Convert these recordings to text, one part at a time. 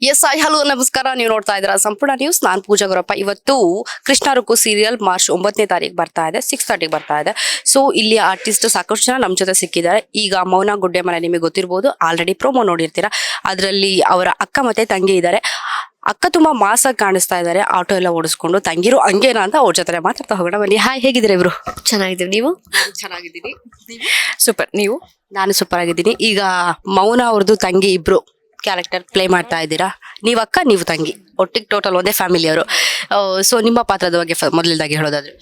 S I hello ನಮಸ್ಕಾರ. ನೀವು ನೋಡ್ತಾ ಇದ್ದೀರಾ ಸಂಪೂರ್ಣ ನ್ಯೂಸ್. ನಾನು ಪೂಜಾ ಗುರಪ್ಪ. ಇವತ್ತು ಕೃಷ್ಣ ರುಕ್ಕು ಸೀರಿಯಲ್ ಮಾರ್ಚ್ 9ನೇ ತಾರೀಕು ಬರ್ತಾ ಇದೆ, 6:30 ಬರ್ತಾ ಇದೆ. ಸೊ ಇಲ್ಲಿ ಆರ್ಟಿಸ್ಟ್ ಸಾಕಷ್ಟು ಜನ ನಮ್ಮ ಜೊತೆ ಸಿಕ್ಕಿದ್ದಾರೆ. ಈಗ ಮೌನ ಗುಡ್ಡೆ ಮನೆ ನಿಮಗೆ ಗೊತ್ತಿರ್ಬೋದು, ಆಲ್ರೆಡಿ ಪ್ರೋಮೋ ನೋಡಿರ್ತೀರಾ. ಅದರಲ್ಲಿ ಅವರ ಅಕ್ಕ ಮತ್ತೆ ತಂಗಿ ಇದ್ದಾರೆ. ಅಕ್ಕ ತುಂಬಾ ಮಾಸಾಗಿ ಕಾಣಿಸ್ತಾ ಇದ್ದಾರೆ, ಆಟೋ ಎಲ್ಲ ಓಡಿಸ್ಕೊಂಡು. ತಂಗಿರು ಹಂಗೇನಾ ಅಂತ ಅವ್ರ ಜೊತೆ ಮಾತಾಡ್ತಾ ಹೋಗೋಣ ಬನ್ನಿ. ಹಾಯ್, ಹೇಗಿದ್ದೀರಾ ಇಬ್ರು? ಚೆನ್ನಾಗಿದ್ದೀವಿ. ನೀವು? ಚೆನ್ನಾಗಿದ್ದೀನಿ. ಸೂಪರ್. ನೀವು? ನಾನು ಸೂಪರ್ ಆಗಿದ್ದೀನಿ. ಈಗ ಮೌನ ಅವ್ರದ್ದು ತಂಗಿ ಇಬ್ರು ಕ್ಯಾರೆಕ್ಟರ್ ಪ್ಲೇ ಮಾಡ್ತಾ ಇದ್ದೀರಾ. ನೀವು ಅಕ್ಕ, ನೀವು ತಂಗಿ, ಒಟ್ಟಿಗೆ ಟೋಟಲ್ ಒಂದೇ ಫ್ಯಾಮಿಲಿ ಅವರು. ಸೊ ನಿಮ್ಮ ಪಾತ್ರದ ಬಗ್ಗೆ ಮೊದಲದಾಗಿ ಹೇಳೋದಾದ್ರೆ?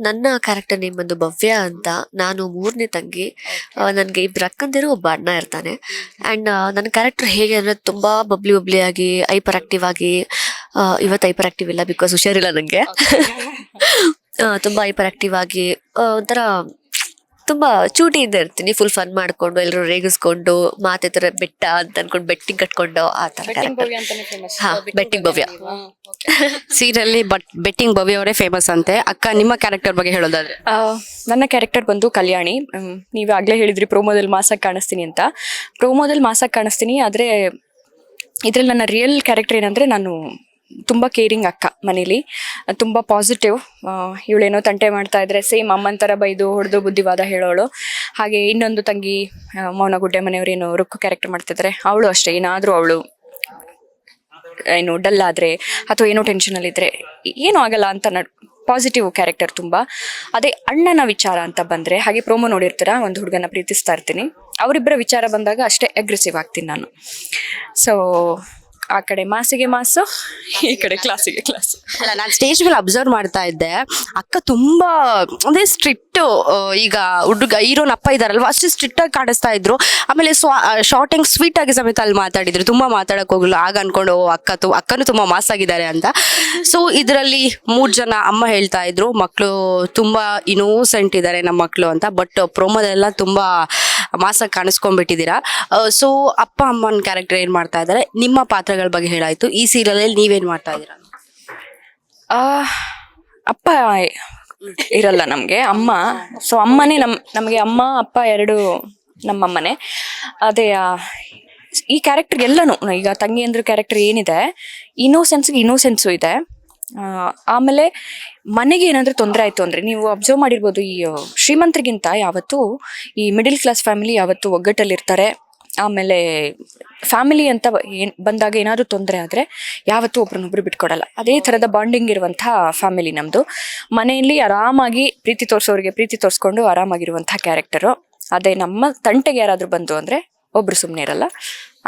ನನ್ನ ಕ್ಯಾರೆಕ್ಟರ್ ನೇಮ್ ಬಂದು ಭವ್ಯ ಅಂತ. ನಾನು 3ನೇ ತಂಗಿ. ನನಗೆ ಇಬ್ಬರು ಅಕ್ಕಂದಿರು, ಒಬ್ಬ ಅಣ್ಣ ಇರ್ತಾನೆ. ಆ್ಯಂಡ್ ನನ್ನ ಕ್ಯಾರೆಕ್ಟರ್ ಹೇಗೆ ಅಂದರೆ ತುಂಬ ಬಬ್ಲಿ ಆಗಿ, ಹೈಪರ್ ಆಕ್ಟಿವ್ ಆಗಿ. ಇವತ್ತು ಹೈಪರ್ ಆಕ್ಟಿವ್ ಇಲ್ಲ, ಬಿಕಾಸ್ ಹುಷಾರಿಲ್ಲ ನನಗೆ. ತುಂಬ ಹೈಪರ್ ಆಕ್ಟಿವ್ ಆಗಿ, ಒಂಥರ ತುಂಬ ಚೂಟಿಯಿಂದ ಇರ್ತೀನಿ. ಫುಲ್ ಫನ್ ಮಾಡ್ಕೊಂಡು, ಎಲ್ಲರೂ ರೇಗಿಸ್ಕೊಂಡು, ಮಾತಾಡ್ತಾರೆ ಬೆಟ್ಟ ಅಂತ ಅನ್ಕೊಂಡು ಬೆಟ್ಟಿಂಗ್ ಕಟ್ಕೊಂಡು, ಆ ಥರ ಬೆಟ್ಟಿಂಗ್ ಭವ್ಯ ಸೀರಿಯಲ್. ಬೆಟ್ಟಿಂಗ್ ಭವ್ಯ ಅವರೇ ಫೇಮಸ್ ಅಂತೆ. ಅಕ್ಕ, ನಿಮ್ಮ ಕ್ಯಾರೆಕ್ಟರ್ ಬಗ್ಗೆ ಹೇಳೋದಾದ್ರೆ? ನನ್ನ ಕ್ಯಾರೆಕ್ಟರ್ ಬಂದು ಕಲ್ಯಾಣಿ. ನೀವು ಆಗಲೇ ಹೇಳಿದ್ರಿ ಪ್ರೋಮೋದಲ್ಲಿ ಮಾಸಾಗಿ ಕಾಣಿಸ್ತೀನಿ ಅಂತ. ಪ್ರೋಮೋದಲ್ಲಿ ಮಾಸಾಗಿ ಕಾಣಿಸ್ತೀನಿ, ಆದರೆ ಇದರಲ್ಲಿ ನನ್ನ ರಿಯಲ್ ಕ್ಯಾರೆಕ್ಟರ್ ಏನಂದರೆ, ನಾನು ತುಂಬ ಕೇರಿಂಗ್ ಅಕ್ಕ ಮನೇಲಿ, ತುಂಬ ಪಾಸಿಟಿವ್. ಇವಳೇನೋ ತಂಟೆ ಮಾಡ್ತಾ ಇದ್ರೆ ಸೇಮ್ ಅಮ್ಮನ ಥರ ಬೈದು ಹೊಡೆದು ಬುದ್ಧಿವಾದ ಹೇಳೋಳು. ಹಾಗೆ ಇನ್ನೊಂದು ತಂಗಿ ಮೌನಗುಡ್ಡೆ ಮನೆಯವರೇನೋ ರುಕ್ಕು ಕ್ಯಾರೆಕ್ಟರ್ ಮಾಡ್ತಿದ್ದಾರೆ, ಅವಳು ಅಷ್ಟೇ. ಏನಾದರೂ ಅವಳು ಏನು ಡಲ್ ಆದರೆ ಅಥವಾ ಏನೋ ಟೆನ್ಷನಲ್ಲಿದ್ದರೆ ಏನೂ ಆಗಲ್ಲ ಅಂತ ಪಾಸಿಟಿವ್ ಕ್ಯಾರೆಕ್ಟರ್ ತುಂಬ. ಅದೇ ಅಣ್ಣನ ವಿಚಾರ ಅಂತ ಬಂದರೆ, ಹಾಗೆ ಪ್ರೋಮೋ ನೋಡಿರ್ತೀರ, ಒಂದು ಹುಡುಗನ ಪ್ರೀತಿಸ್ತಾ ಇರ್ತೀನಿ. ಅವರಿಬ್ಬರ ವಿಚಾರ ಬಂದಾಗ ಅಷ್ಟೇ ಅಗ್ರೆಸಿವ್ ಆಗ್ತೀನಿ ನಾನು. ಸೊ ಆ ಕಡೆ ಮಾಸಿಗೆ ಮಾಸು, ಈ ಕಡೆ ಕ್ಲಾಸಿಗೆ ಕ್ಲಾಸ್. ಅಲ್ಲ, ನಾನು ಸ್ಟೇಜ್ ಮೇಲೆ ಅಬ್ಸರ್ವ್ ಮಾಡ್ತಾ ಇದ್ದೆ, ಅಕ್ಕ ತುಂಬಾ ಅಂದ್ರೆ ಸ್ಟ್ರಿಕ್ಟ್. ಈಗ ಹುಡುಗ ಹೀರೋನ್ ಅಪ್ಪ ಇದಾರಲ್ವಾ, ಅಷ್ಟು ಸ್ಟ್ರಿಕ್ಟ್ ಆಗಿ ಕಾಣಿಸ್ತಾ ಇದ್ರು. ಆಮೇಲೆ ಶಾರ್ಟ್ ಅಂಡ್ ಸ್ವೀಟ್ ಆಗಿ ಸಮೇತ ಅಲ್ಲಿ ಮಾತಾಡಿದ್ರು, ತುಂಬಾ ಮಾತಾಡಕ್ ಹೋಗಲ್ಲ. ಆಗ ಅನ್ಕೊಂಡು ಅಕ್ಕನು ತುಂಬಾ ಮಾಸ್ ಆಗಿದ್ದಾರೆ ಅಂತ. ಸೊ ಇದರಲ್ಲಿ 3 ಜನ ಅಮ್ಮ ಹೇಳ್ತಾ ಇದ್ರು, ಮಕ್ಕಳು ತುಂಬಾ ಇನ್ನೋಸೆಂಟ್ ಇದ್ದಾರೆ ನಮ್ಮ ಮಕ್ಕಳು ಅಂತ. ಬಟ್ ಪ್ರೋಮೋದೆಲ್ಲ ತುಂಬಾ ಮಾಸಾಗಿ ಕಾಣಿಸ್ಕೊಂಡ್ಬಿಟ್ಟಿದ್ದೀರಾ. ಸೊ ಅಪ್ಪ ಅಮ್ಮನ ಕ್ಯಾರೆಕ್ಟರ್ ಏನ್ ಮಾಡ್ತಾ ಇದ್ದಾರೆ, ನಿಮ್ಮ ಪಾತ್ರಗಳ ಬಗ್ಗೆ ಹೇಳಾಯ್ತು. ಈ ಸೀರಿಯಲ್ ಅಲ್ಲಿ ನೀವೇನ್ ಮಾಡ್ತಾ ಇದ್ದೀರಾ? ಅಪ್ಪ ಇರಲ್ಲ ನಮಗೆ, ಅಮ್ಮ. ಸೊ ಅಮ್ಮನೇ ನಮಗೆ ಅಮ್ಮ ಅಪ್ಪ ಎರಡು ನಮ್ಮಮ್ಮನೇ. ಅದೇ ಈ ಕ್ಯಾರೆಕ್ಟರ್ ಎಲ್ಲನೂ, ಈಗ ತಂಗಿ ಅಂದ್ರ ಕ್ಯಾರೆಕ್ಟರ್ ಏನಿದೆ, ಇನ್ನೋಸೆನ್ಸು ಇದೆ. ಆಮೇಲೆ ಮನೆಗೆ ಏನಾದರೂ ತೊಂದರೆ ಆಯಿತು ಅಂದರೆ, ನೀವು ಅಬ್ಸರ್ವ್ ಮಾಡಿರ್ಬೋದು, ಈ ಶ್ರೀಮಂತರಿಗಿಂತ ಯಾವತ್ತೂ ಈ ಮಿಡಿಲ್ ಕ್ಲಾಸ್ ಫ್ಯಾಮಿಲಿ ಯಾವತ್ತೂ ಒಗ್ಗಟ್ಟಲ್ಲಿರ್ತಾರೆ. ಆಮೇಲೆ ಫ್ಯಾಮಿಲಿ ಅಂತ ಬಂದಾಗ ಏನಾದರೂ ತೊಂದರೆ ಆದರೆ ಯಾವತ್ತೂ ಒಬ್ರನ್ನೊಬ್ರು ಬಿಟ್ಕೊಡಲ್ಲ. ಅದೇ ಥರದ ಬಾಂಡಿಂಗ್ ಇರುವಂಥ ಫ್ಯಾಮಿಲಿ ನಮ್ಮದು. ಮನೆಯಲ್ಲಿ ಆರಾಮಾಗಿ ಪ್ರೀತಿ ತೋರಿಸೋರಿಗೆ ಪ್ರೀತಿ ತೋರಿಸ್ಕೊಂಡು ಆರಾಮಾಗಿರುವಂಥ ಕ್ಯಾರೆಕ್ಟರು. ಅದೇ ನಮ್ಮ ತಂಟೆಗೆ ಯಾರಾದರೂ ಬಂದು ಅಂದರೆ ಒಬ್ರು ಸುಮ್ಮನೆ ಇರಲ್ಲ.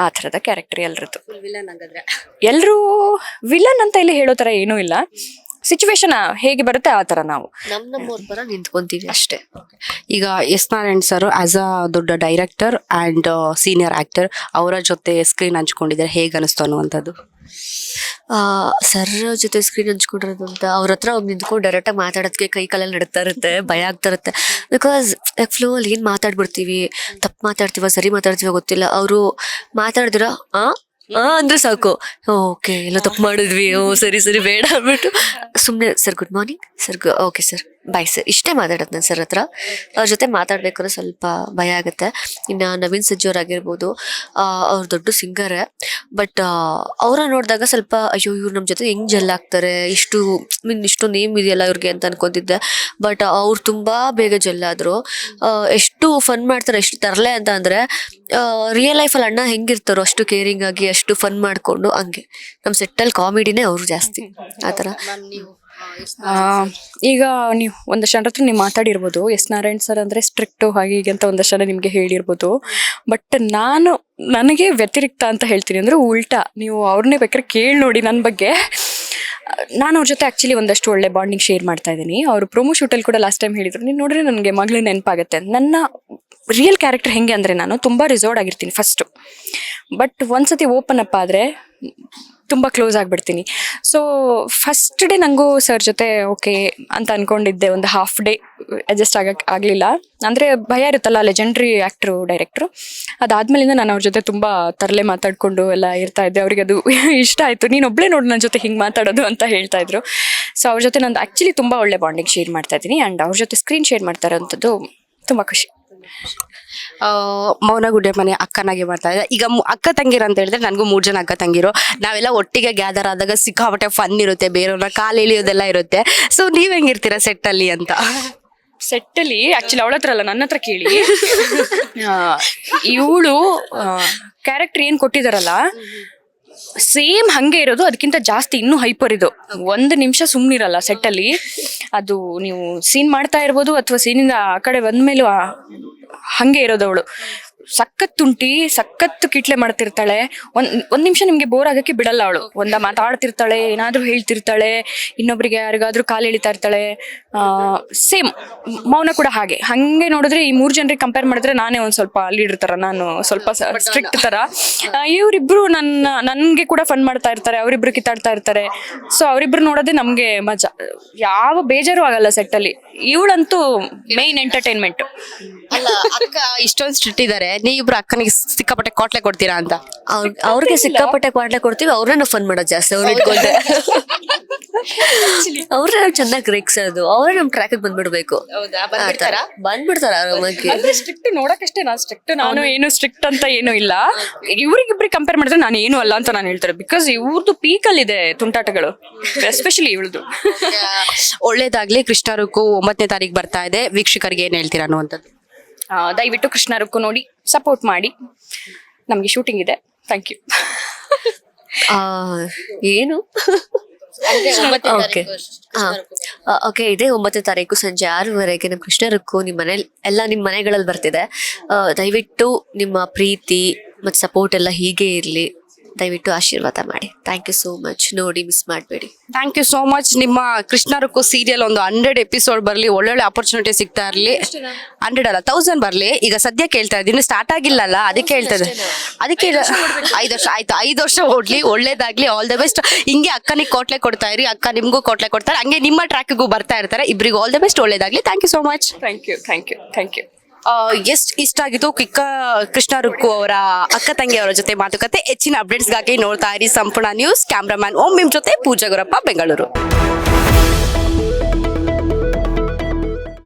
ಆ ಥರದ ಕ್ಯಾರೆಕ್ಟರ್ ಎಲ್ರದ್ದು. ಎಲ್ಲರೂ ವಿಲನ್ ಅಂತ ಇಲ್ಲಿ ಹೇಳೋ ಥರ ಏನೂ ಇಲ್ಲ. ಸಿಚುವೇಶನ್ ಹೇಗೆ ಬರುತ್ತೆ ಆ ಥರ ನಾವು ನಮ್ಮೂರ ಪರ ನಿಂತ್ಕೊಂತೀವಿ ಅಷ್ಟೇ. ಈಗ S Narayan sir as a ದೊಡ್ಡ ಡೈರೆಕ್ಟರ್ ಆ್ಯಂಡ್ ಸೀನಿಯರ್ ಆ್ಯಕ್ಟರ್, ಅವರ ಜೊತೆ ಸ್ಕ್ರೀನ್ ಹಂಚ್ಕೊಂಡಿದ್ದಾರೆ, ಹೇಗೆ ಅನಿಸ್ತು ಅನ್ನುವಂಥದ್ದು? ಸರ್ ಜೊತೆ ಸ್ಕ್ರೀನ್ ಹಂಚ್ಕೊಂಡಿರೋದು ಅಂತ, ಅವ್ರ ಹತ್ರ ಹೋಗಿ ನಿಂತ್ಕೊಂಡು ಡೈರೆಕ್ಟಾಗಿ ಮಾತಾಡೋದಕ್ಕೆ ಕೈ ಕಾಲಲ್ಲಿ ನಡೀತಾ ಇರುತ್ತೆ, ಭಯ ಆಗ್ತಾ ಇರುತ್ತೆ. ಬಿಕಾಸ್ ಫ್ಲೋ ಅಲ್ಲಿ ಏನು ಮಾತಾಡ್ಬಿಡ್ತೀವಿ, ತಪ್ಪು ಮಾತಾಡ್ತೀವ ಸರಿ ಮಾತಾಡ್ತೀವ ಗೊತ್ತಿಲ್ಲ. ಅವರು ಮಾತಾಡಿದಿರ ಅಂದ್ರೆ ಸಾಕು, ಓಕೆ ಎಲ್ಲ ತಪ್ಪು ಮಾಡಿದ್ವಿ, ಸರಿ ಬೇಡ ಅಂದ್ಬಿಟ್ಟು ಸುಮ್ಮನೆ sir good morning sir, okay sir bye sir, ಇಷ್ಟೇ ಮಾತಾಡೋದು ನಾನು ಸರ್ ಹತ್ರ. ಅವ್ರ ಜೊತೆ ಮಾತಾಡ್ಬೇಕಾದ್ರೆ ಸ್ವಲ್ಪ ಭಯ ಆಗುತ್ತೆ. ಇನ್ನು ನವೀನ್ ಸಜ್ಜೋರ್ ಆಗಿರ್ಬೋದು, ಅವ್ರು ದೊಡ್ಡ ಸಿಂಗರೇ. ಬಟ್ ಅವರ ನೋಡಿದಾಗ ಸ್ವಲ್ಪ ಅಯ್ಯೋ ಇವ್ರು ನಮ್ಮ ಜೊತೆ ಹೆಂಗೆ ಜೆಲ್ ಆಗ್ತಾರೆ, ಇಷ್ಟು ನೇಮ್ ಇದೆಯಲ್ಲ ಇವ್ರಿಗೆ ಅಂತ ಅನ್ಕೊತಿದ್ದೆ. ಬಟ್ ಅವ್ರು ತುಂಬ ಬೇಗ ಜೆಲ್ಲಾದರು. ಎಷ್ಟು ಫನ್ ಮಾಡ್ತಾರೆ, ಎಷ್ಟು ತರಲೆ ಅಂತ ಅಂದರೆ, ರಿಯಲ್ ಲೈಫಲ್ಲಿ ಅಣ್ಣ ಹೆಂಗಿರ್ತಾರೋ ಅಷ್ಟು ಕೇರಿಂಗ್ ಆಗಿ, ಅಷ್ಟು ಫನ್ ಮಾಡಿಕೊಂಡು, ಹಂಗೆ ನಮ್ಮ ಸೆಟ್ಟಲ್ಲಿ ಕಾಮಿಡಿನೇ ಅವರು ಜಾಸ್ತಿ ಆ ಥರ. ಈಗ ನೀವು ಒಂದಷ್ಟು ಜನ ಹತ್ರ ನೀವು ಮಾತಾಡಿರ್ಬೋದು, ಎಸ್ ನಾರಾಯಣ್ ಸರ್ ಅಂದರೆ ಸ್ಟ್ರಿಕ್ಟು ಹಾಗೆ ಹೀಗೆ ಅಂತ ಒಂದಷ್ಟು ಜನ ನಿಮಗೆ ಹೇಳಿರ್ಬೋದು. ಬಟ್ ನನಗೆ ವ್ಯತಿರಿಕ್ತ ಅಂತ ಹೇಳ್ತೀನಿ. ಅಂದರೆ ಉಲ್ಟಾ, ನೀವು ಅವ್ರನ್ನೇ ಬೇಕಾದ್ರೆ ಕೇಳಿ ನೋಡಿ ನನ್ನ ಬಗ್ಗೆ. ನಾನು ಅವ್ರ ಜೊತೆ ಆ್ಯಕ್ಚುಲಿ ಒಂದಷ್ಟು ಒಳ್ಳೆ ಬಾಂಡಿಂಗ್ ಶೇರ್ ಮಾಡ್ತಾ ಇದ್ದೀನಿ. ಅವರು ಪ್ರೊಮೋ ಶೂಟಲ್ಲಿ ಕೂಡ ಲಾಸ್ಟ್ ಟೈಮ್ ಹೇಳಿದರು, ನೀನು ನೋಡಿದ್ರೆ ನನಗೆ ಮಗಳೇ ನೆನಪಾಗುತ್ತೆ. ನನ್ನ ರಿಯಲ್ ಕ್ಯಾರೆಕ್ಟರ್ ಹೆಂಗೆ ಅಂದರೆ, ನಾನು ತುಂಬ ರಿಸರ್ವ್ಡ್ ಆಗಿರ್ತೀನಿ ಫಸ್ಟು. ಬಟ್ ಒಂದ್ಸತಿ ಓಪನ್ ಅಪ್ ಆದರೆ ತುಂಬ ಕ್ಲೋಸ್ ಆಗಿಬಿಡ್ತೀನಿ. ಸೊ ಫಸ್ಟ್ ಡೇ ನನಗೂ ಸರ್ ಜೊತೆ ಓಕೆ ಅಂತ ಅಂದ್ಕೊಂಡಿದ್ದೆ, ಒಂದು ಹಾಫ್ ಡೇ ಅಡ್ಜಸ್ಟ್ ಆಗಲಿಲ್ಲ. ಅಂದರೆ ಭಯ ಇರುತ್ತಲ್ಲ, ಲೆಜೆಂಡ್ರಿ ಆ್ಯಕ್ಟ್ರು ಡೈರೆಕ್ಟ್ರು. ಅದಾದಮೇಲಿಂದ ನಾನು ಅವ್ರ ಜೊತೆ ತುಂಬ ತರಲೆ ಮಾತಾಡಿಕೊಂಡು ಎಲ್ಲ ಇರ್ತಾ ಇದ್ದೆ. ಅವ್ರಿಗೆ ಅದು ಇಷ್ಟ ಆಯಿತು, ನೀನು ಒಬ್ಬಳೇ ನೋಡಿ ನನ್ನ ಜೊತೆ ಹಿಂಗೆ ಮಾತಾಡೋದು ಅಂತ ಹೇಳ್ತಾ ಇದ್ರು. ಸೊ ಅವ್ರ ಜೊತೆ ನಾನು ಆ್ಯಕ್ಚುಲಿ ತುಂಬ ಒಳ್ಳೆ ಬಾಂಡಿಂಗ್ ಶೇರ್ ಮಾಡ್ತಾ ಇದ್ದೀನಿ. ಆ್ಯಂಡ್ ಅವ್ರ ಜೊತೆ ಸ್ಕ್ರೀನ್ ಶೇರ್ ಮಾಡ್ತಾ ಇರೋಂಥದ್ದು ತುಂಬ ಖುಷಿ. ಮೌನಗುಡ್ಡೆ ಮನೆ ಅಕ್ಕನಾಗೆ ಮಾಡ್ತಾ ಇದೆ. ಈಗ ಅಕ್ಕ ತಂಗಿರು ಅಂತ ಹೇಳಿದ್ರೆ ನನಗೂ 3 ಜನ ಅಕ್ಕ ತಂಗಿರು. ನಾವೆಲ್ಲ ಒಟ್ಟಿಗೆ ಗ್ಯಾದರ್ ಆದಾಗ ಸಿಕ್ಕಾಪಟ್ಟೆ ಫನ್ ಇರುತ್ತೆ, ಬೇರೆಯವ್ರನ್ನ ಕಾಲು ಎಳಿಯೋದೆಲ್ಲ ಇರುತ್ತೆ. ಸೊ ನೀವ್ ಹೆಂಗಿರ್ತೀರಾ ಸೆಟ್ ಅಲ್ಲಿ ಅಂತ? ಸೆಟ್ಟಲ್ಲಿ ಆಕ್ಚುಲಿ ಅವಳ ಹತ್ರ ಅಲ್ಲ, ನನ್ನ ಹತ್ರ ಕೇಳಿ. ಇವಳು ಕ್ಯಾರೆಕ್ಟರ್ ಏನ್ ಕೊಟ್ಟಿದಾರಲ್ಲ ಸೇಮ್ ಹಂಗೆ ಇರೋದು, ಅದಕ್ಕಿಂತ ಜಾಸ್ತಿ ಇನ್ನೂ ಹೈಪರ್ ಇದು. 1 ನಿಮಿಷ ಸುಮ್ನಿರಲ್ಲ ಸೆಟ್ಟಲ್ಲಿ. ಅದು ನೀವು ಸೀನ್ ಮಾಡ್ತಾ ಇರ್ಬೋದು ಅಥವಾ ಸೀನಿಂದ ಆ ಕಡೆ ಬಂದ್ಮೇಲೂ ಹಂಗೆ ಇರೋದು ಅವಳು. ಸಖತ್ ಕಿಟ್ಲೆ ಮಾಡ್ತಿರ್ತಾಳೆ. ಒಂದ್ ನಿಮಿಷ ನಿಮ್ಗೆ ಬೋರ್ ಆಗಕ್ಕೆ ಬಿಡಲ್ಲ ಅವಳು. ಮಾತಾಡ್ತಿರ್ತಾಳೆ, ಏನಾದ್ರೂ ಹೇಳ್ತಿರ್ತಾಳೆ, ಇನ್ನೊಬ್ರಿಗೆ ಯಾರಿಗಾದ್ರೂ ಕಾಲು ಎಳಿತಾ ಇರ್ತಾಳೆ. ಸೇಮ್ ಮೌನ ಕೂಡ ಹಂಗೆ ನೋಡಿದ್ರೆ ಈ 3 ಜನರಿಗೆ ಕಂಪೇರ್ ಮಾಡಿದ್ರೆ ನಾನೇ ಒಂದ್ ಸ್ವಲ್ಪ ಲೀಡರ್ ತರ, ನಾನು ಸ್ವಲ್ಪ ಸ್ಟ್ರಿಕ್ಟ್ ತರ. ಇವರಿಬ್ರು ನನ್ಗೆ ಕೂಡ ಫನ್ ಮಾಡ್ತಾ ಇರ್ತಾರೆ, ಅವರಿಬ್ರು ಕಿತ್ತಾಡ್ತಾ ಇರ್ತಾರೆ. ಸೊ ಅವರಿಬ್ರು ನೋಡೋದೇ ನಮ್ಗೆ ಮಜಾ, ಯಾವ ಬೇಜಾರು ಆಗಲ್ಲ ಸೆಟ್ಟಲ್ಲಿ. ಇವಳಂತೂ ಮೈನ್ ಎಂಟರ್ಟೈನ್ಮೆಂಟ್. ಅಲ್ಲ, ಅಕ್ಕ ಇಷ್ಟೊಂದು ಸ್ಟ್ರಿಕ್ಟ್ ಇದಾರೆ, ನೀವಿಬ್ರು ಅಕ್ಕನಿಗೆ ಸಿಕ್ಕಾಪಟ್ಟೆ ಕೊಟ್ಲೆ ಕೊಡ್ತೀರಾ ಅಂತ? ಅವ್ರಿಗೆ ಸಿಕ್ಕಾಪಟ್ಟೆ ಕ್ವಾಟ್ಲೆ ಕೊಡ್ತೀವಿ, ಅವ್ರನ್ನ ಫನ್ ಮಾಡೋದು ಜಾಸ್ತಿ. ಅವ್ರು ಇಟ್ಕೊಂಡೆ ಅವ್ರನ್ನ ನಾವು ಚೆನ್ನಾಗಿ ರೇಗ್ಸೋದು, ಅವ್ರ ನಮ್ ಟ್ರ್ಯಾಕ್ ಬಂದ್ಬಿಡ್ಬೇಕು. ಬಂದ್ಬಿಡ್ತಾರ ಆರಾಮಾಗಿ. ಸ್ಟ್ರಿಕ್ಟ್ ನೋಡಕಷ್ಟೇ ನಾ ಸ್ಟ್ರಿಕ್ಟ್, ನಾನು ಏನು ಸ್ಟ್ರಿಕ್ಟ್ ಅಂತ ಏನು ಇಲ್ಲ. ಇವ್ರಿಗಿಬ್ರಿಗೆ ಕಂಪೇರ್ ಮಾಡಿದ್ರೆ ನಾನು ಏನು ಅಲ್ಲ ಅಂತ ನಾನು ಹೇಳ್ತಾರೆ. ಬಿಕಾಸ್ ಇವ್ರದ್ದು ಪೀಕ್ ಅಲ್ಲಿ ಇದೆ ತುಂಟಾಟಗಳು, ಎಸ್ಪೆಷಲಿ ಇವಳದು. ಒಳ್ಳೇದಾಗ್ಲಿ. ಕೃಷ್ಣ ರುಕ್ಕು 9ನೇ ತಾರೀಕು ಬರ್ತಾ ಇದೆ, ವೀಕ್ಷಕರಿಗೆ ಏನ್ ಹೇಳ್ತೀರಾ ಅನ್ನುವಂಥದ್ದು? ದಯವಿಟ್ಟು ಕೃಷ್ಣ ರುಕ್ಕು ನೋಡಿ ಸಪೋರ್ಟ್ ಮಾಡಿ. ನಮ್ಗೆ ಶೂಟಿಂಗ್ ಇದೆ. Thank you. ಏನು ಓಕೆ, ಇದೇ 9ನೇ ತಾರೀಕು ಸಂಜೆ 6:30 ನಮ್ಮ ಕೃಷ್ಣ ರುಕ್ಕು ನಿಮ್ಮ ಮನೇಲಿ ಎಲ್ಲ ನಿಮ್ಮ ಮನೆಗಳಲ್ಲಿ ಬರ್ತಿದೆ. ದಯವಿಟ್ಟು ನಿಮ್ಮ ಪ್ರೀತಿ ಮತ್ತು ಸಪೋರ್ಟ್ ಎಲ್ಲ ಹೀಗೆ ಇರಲಿ. ದಯವಿಟ್ಟು ಆಶೀರ್ವಾದ ಮಾಡಿ. Thank you so much. ನೋಡಿ ಮಿಸ್ ಮಾಡಬೇಡಿ. Thank you so much. ನಿಮ್ಮ ಕೃಷ್ಣ ರುಕ್ಕು ಸೀರಿಯಲ್ ಒಂದು 100 ಎಪಿಸೋಡ್ ಬರಲಿ, ಒಳ್ಳೊಳ್ಳೆ ಆಪರ್ಚುನಿಟಿ ಸಿಗ್ತಾ ಇರಲಿ. 100 ಅಲ್ಲ 1000 ಬರಲಿ. ಈಗ ಸದ್ಯ ಕೇಳ್ತಾ ಇದ್ದೀನಿ, ಸ್ಟಾರ್ಟ್ ಆಗಿಲ್ಲಲ್ಲ, ಅದಕ್ಕೆ ಹೇಳ್ತಾ ಇದ್ದೆ. ಅದಕ್ಕೆ 5 ವರ್ಷ ಆಯ್ತು, 5 ವರ್ಷ ಓಡ್ಲಿ, ಒಳ್ಳೇದಾಗ್ಲಿ, ಆಲ್ ದ ಬೆಸ್ಟ್. ಹಿಂಗೆ ಅಕ್ಕನಿಗೆ ಕೋಟ್ಲೆ ಕೊಡ್ತಾ ಇರಿ, ಅಕ್ಕ ನಿಮ್ಗೂ ಕೋಟ್ಲೆ ಕೊಡ್ತಾರೆ, ಹಂಗೆ ನಿಮ್ಮ ಟ್ರ್ಯಾಕ್ಗೂ ಬರ್ತಾ ಇರ್ತಾರೆ. ಇಬ್ಬರಿಗೂ ಆಲ್ ದ ಬೆಸ್ಟ್, ಒಳ್ಳೇದಾಗ್ಲಿ. Thank you so much. Thank you. ಎಷ್ಟು ಇಷ್ಟ ಆಗಿತ್ತು ಕೃಷ್ಣ ರುಕ್ಕು ಅವರ ಅಕ್ಕ ತಂಗಿಯವರ ಜೊತೆ ಮಾತುಕತೆ. ಹೆಚ್ಚಿನ ಅಪ್ಡೇಟ್ಸ್ಗಾಗಿ ನೋಡ್ತಾ ಇರಿ ಸಂಪೂರ್ಣ ನ್ಯೂಸ್. ಕ್ಯಾಮ್ರಾಮನ್ ಓಂ ನಿಮ್ ಜೊತೆ ಪೂಜಾ ಗುರಪ್ಪ, ಬೆಂಗಳೂರು.